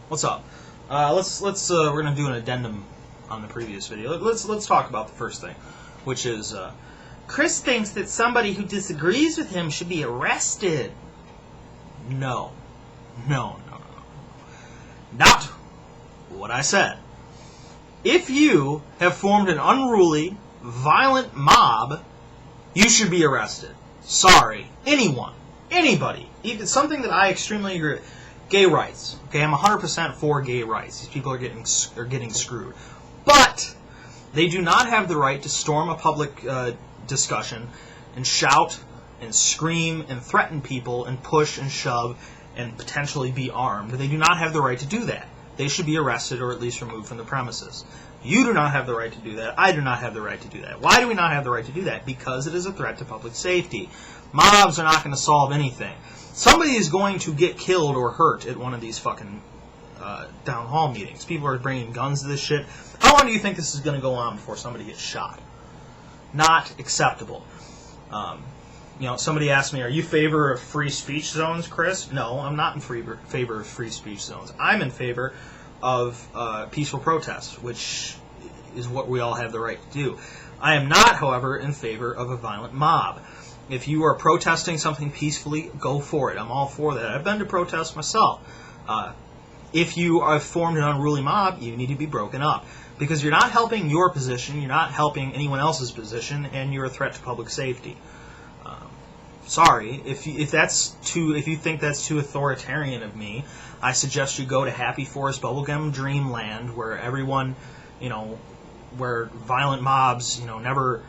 What's up? We're gonna do an addendum on the previous video. Let's talk about the first thing, which is Chris thinks that somebody who disagrees with him should be arrested. No, not what I said. If you have formed an unruly, violent mob, you should be arrested. Sorry, anyone, anybody, even something that I extremely agree with. Gay rights. Okay, I'm 100% for gay rights. These people are getting screwed. But they do not have the right to storm a public discussion and shout and scream and threaten people and push and shove and potentially be armed. They do not have the right to do that. They should be arrested or at least removed from the premises. You do not have the right to do that. I do not have the right to do that. Why do we not have the right to do that? Because it is a threat to public safety. Mobs are not going to solve anything. Somebody is going to get killed or hurt at one of these fucking town hall meetings. People are bringing guns to this shit. How long do you think this is going to go on before somebody gets shot? Not acceptable. Somebody asked me, are you in favor of free speech zones, Chris? No, I'm not in favor of free speech zones. I'm in favor of peaceful protests, which is what we all have the right to do. I am not, however, in favor of a violent mob. If you are protesting something peacefully, go for it. I'm all for that. I've been to protests myself. If you have formed an unruly mob, you need to be broken up. Because you're not helping your position, you're not helping anyone else's position, and you're a threat to public safety. Sorry, if you think that's too authoritarian of me, I suggest you go to Happy Forest Bubblegum Dreamland, where everyone, where violent mobs, never,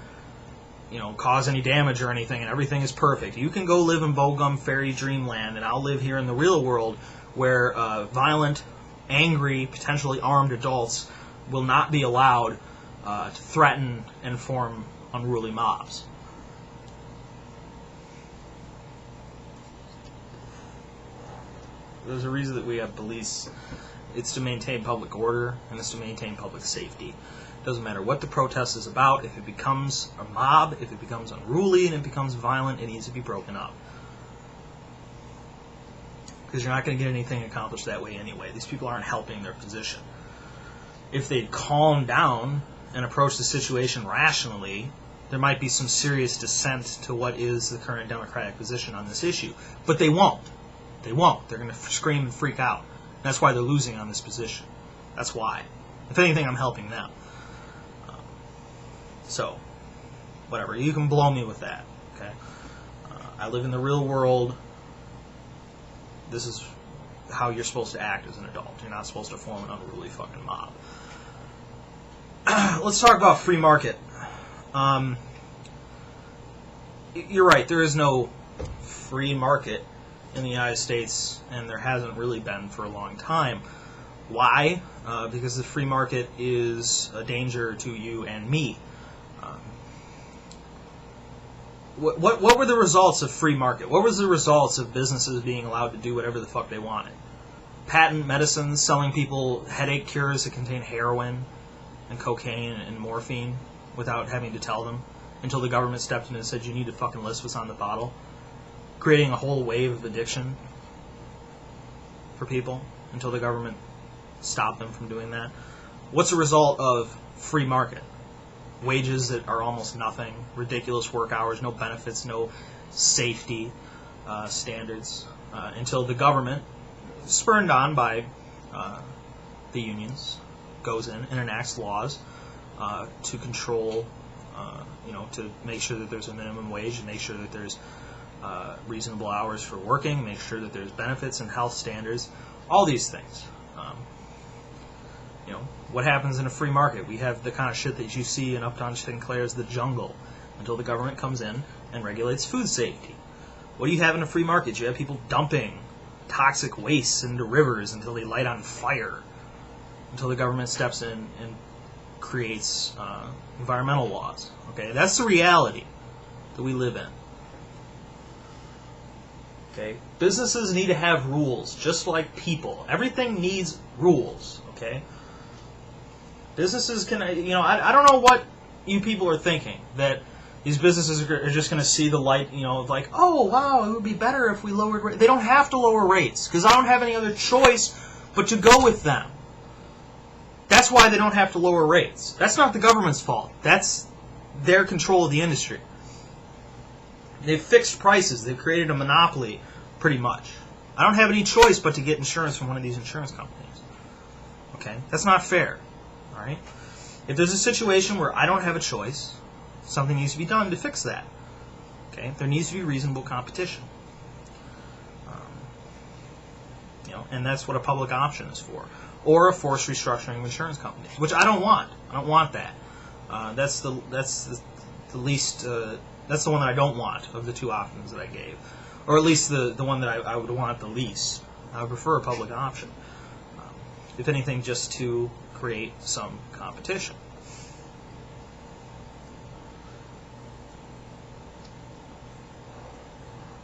cause any damage or anything, and everything is perfect. You can go live in Bubblegum Fairy Dreamland, and I'll live here in the real world, where violent, angry, potentially armed adults will not be allowed to threaten and form unruly mobs. There's a reason that we have police. It's to maintain public order, and it's to maintain public safety. It doesn't matter what the protest is about. If it becomes a mob, if it becomes unruly, and it becomes violent, it needs to be broken up. Because you're not going to get anything accomplished that way anyway. These people aren't helping their position. If they'd calm down and approach the situation rationally, there might be some serious dissent to what is the current Democratic position on this issue. But they won't. They won't. They're going to scream and freak out. That's why they're losing on this position. That's why. If anything, I'm helping them. So, whatever. You can blow me with that. Okay. I live in the real world. This is how you're supposed to act as an adult. You're not supposed to form an unruly fucking mob. Let's talk about free market. You're right. There is no free market in the United States, and there hasn't really been for a long time. Why? Because the free market is a danger to you and me. What were the results of free market? What was the results of businesses being allowed to do whatever the fuck they wanted? Patent medicines, selling people headache cures that contain heroin and cocaine and morphine without having to tell them, until the government stepped in and said you need to fucking list what's on the bottle, creating a whole wave of addiction for people until the government stopped them from doing that. What's the result of free market? Wages that are almost nothing, ridiculous work hours, no benefits, no safety standards, until the government, spurned on by the unions, goes in and enacts laws to control, to make sure that there's a minimum wage, and make sure that there's reasonable hours for working, make sure that there's benefits and health standards, all these things. What happens in a free market? We have the kind of shit that you see in Upton Sinclair's The Jungle, until the government comes in and regulates food safety. What do you have in a free market? You have people dumping toxic wastes into rivers until they light on fire, until the government steps in and creates environmental laws. Okay, that's the reality that we live in. Okay, businesses need to have rules, just like people. Everything needs rules. Okay, businesses can, I don't know what you people are thinking, that these businesses are just going to see the light, like, oh, wow, it would be better if we lowered rates. They don't have to lower rates, because I don't have any other choice but you go with them. That's why they don't have to lower rates. That's not the government's fault. That's their control of the industry. They've fixed prices. They've created a monopoly, pretty much. I don't have any choice but to get insurance from one of these insurance companies. Okay? That's not fair. All right? If there's a situation where I don't have a choice, something needs to be done to fix that. Okay? There needs to be reasonable competition. And that's what a public option is for. Or a forced restructuring of insurance companies, which I don't want. I don't want that. That's the least. That's the one that I don't want of the two options that I gave, or at least the one that I would want the least. I would prefer a public option, if anything, just to create some competition.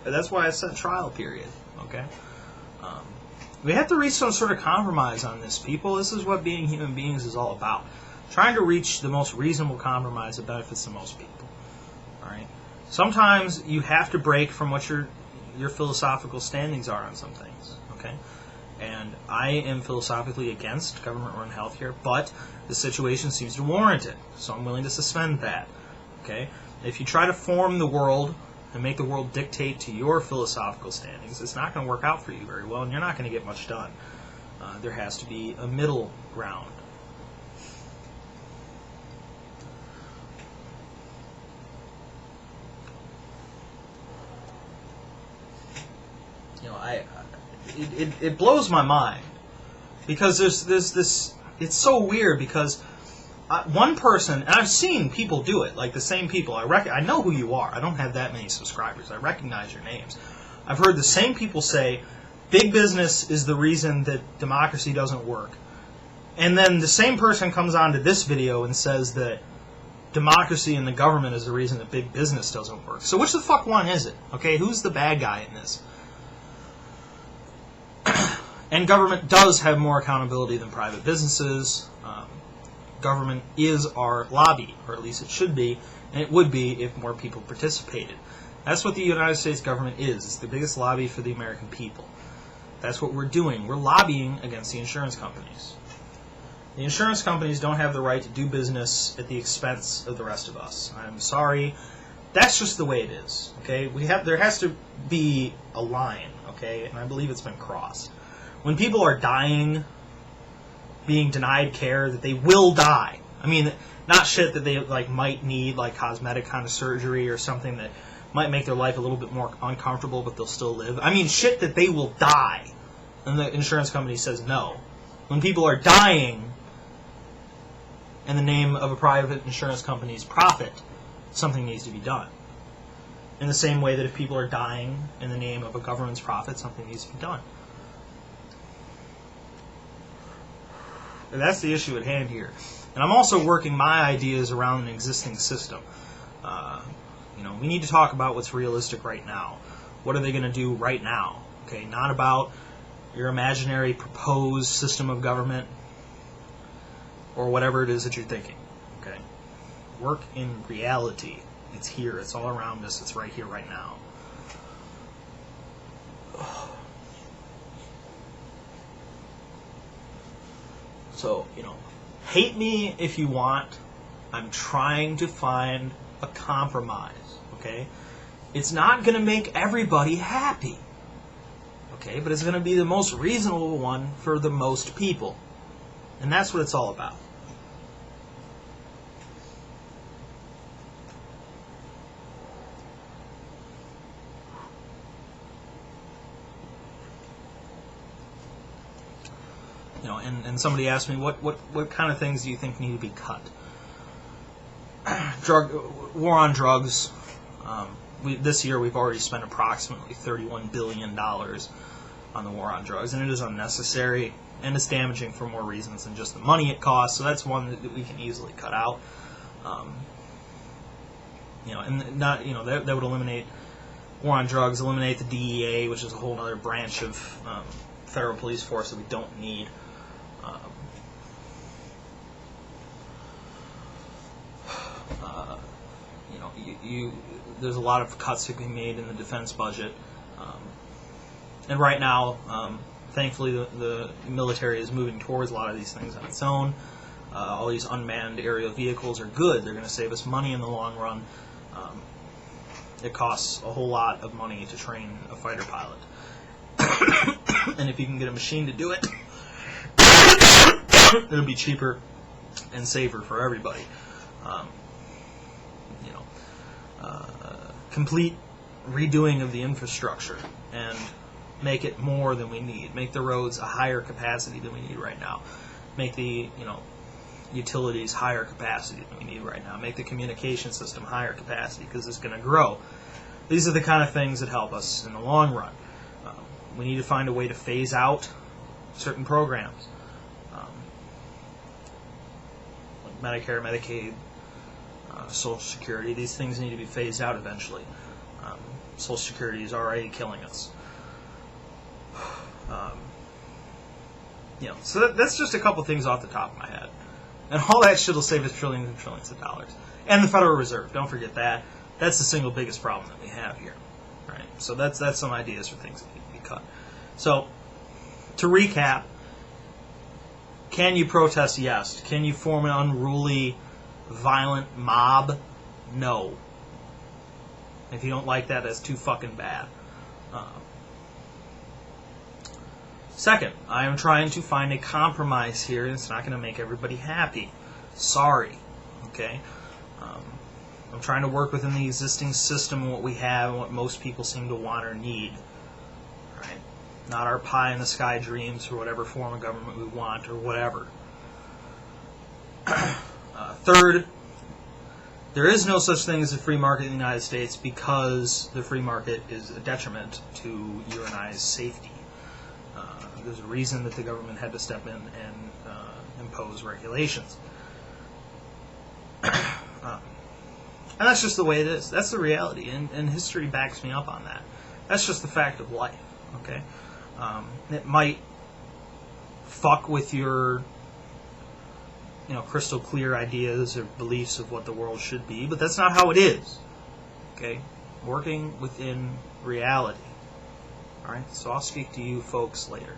And that's why I set trial period. Okay. We have to reach some sort of compromise on this, people. This is what being human beings is all about. Trying to reach the most reasonable compromise that benefits the most people. All right. Sometimes you have to break from what your philosophical standings are on some things. Okay. And I am philosophically against government-run healthcare, but the situation seems to warrant it, so I'm willing to suspend that. Okay. If you try to form the world and make the world dictate to your philosophical standings, it's not going to work out for you very well, and you're not going to get much done. There has to be a middle ground. It blows my mind, because there's this. It's so weird because one person, and I've seen people do it, like the same people. I know who you are. I don't have that many subscribers. I recognize your names. I've heard the same people say, big business is the reason that democracy doesn't work. And then the same person comes on to this video and says that democracy and the government is the reason that big business doesn't work. So which the fuck one is it? Okay, who's the bad guy in this? And government does have more accountability than private businesses. Government is our lobby, or at least it should be, and it would be if more people participated. That's what the United States government is. It's the biggest lobby for the American people. That's what we're doing. We're lobbying against the insurance companies. The insurance companies don't have the right to do business at the expense of the rest of us. I'm sorry. That's just the way it is. Okay? There has to be a line, okay? And I believe it's been crossed. When people are dying, being denied care, that they will die. I mean, not shit that they might need, like cosmetic kind of surgery or something that might make their life a little bit more uncomfortable, but they'll still live. I mean, shit that they will die, and the insurance company says no. When people are dying in the name of a private insurance company's profit, something needs to be done. In the same way that if people are dying in the name of a government's profit, something needs to be done. And that's the issue at hand here. And I'm also working my ideas around an existing system. We need to talk about what's realistic right now. What are they going to do right now? Okay, not about your imaginary proposed system of government or whatever it is that you're thinking. Okay, work in reality. It's here. It's all around us. It's right here, right now. So, hate me if you want. I'm trying to find a compromise, okay? It's not going to make everybody happy, okay? But it's going to be the most reasonable one for the most people. And that's what it's all about. And somebody asked me, what kind of things do you think need to be cut? War on drugs. This year we've already spent approximately $31 billion on the war on drugs, and it is unnecessary, and it's damaging for more reasons than just the money it costs, so that's one that we can easily cut out. And not, that would eliminate war on drugs, eliminate the DEA, which is a whole other branch of federal police force that we don't need. There's a lot of cuts to be made in the defense budget, and right now Thankfully, the military is moving towards a lot of these things on its own. All these unmanned aerial vehicles are good. They're going to save us money in the long run. It costs a whole lot of money to train a fighter pilot. And if you can get a machine to do it, it'll be cheaper and safer for everybody. Complete redoing of the infrastructure and make it more than we need. Make the roads a higher capacity than we need right now. Make the utilities higher capacity than we need right now. Make the communication system higher capacity because it's going to grow. These are the kind of things that help us in the long run. We need to find a way to phase out certain programs. Like Medicare, Medicaid, Social Security. These things need to be phased out eventually. Social Security is already killing us. So that's just a couple things off the top of my head. And all that shit will save us trillions and trillions of dollars. And the Federal Reserve, don't forget that. That's the single biggest problem that we have here. Right? So that's some ideas for things that need to be cut. So, to recap, can you protest? Yes. Can you form an unruly, violent mob? No. If you don't like that, that's too fucking bad. Second, I am trying to find a compromise here, and it's not going to make everybody happy. Sorry. Okay? I'm trying to work within the existing system and what we have and what most people seem to want or need. Right? Not our pie-in-the-sky dreams for whatever form of government we want or whatever. Third, there is no such thing as a free market in the United States because the free market is a detriment to you and I's safety. There's a reason that the government had to step in and impose regulations. And that's just the way it is. That's the reality, and history backs me up on that. That's just the fact of life, okay? It might fuck with your crystal clear ideas or beliefs of what the world should be, but that's not how it is, okay? Working within reality. All right, so I'll speak to you folks later.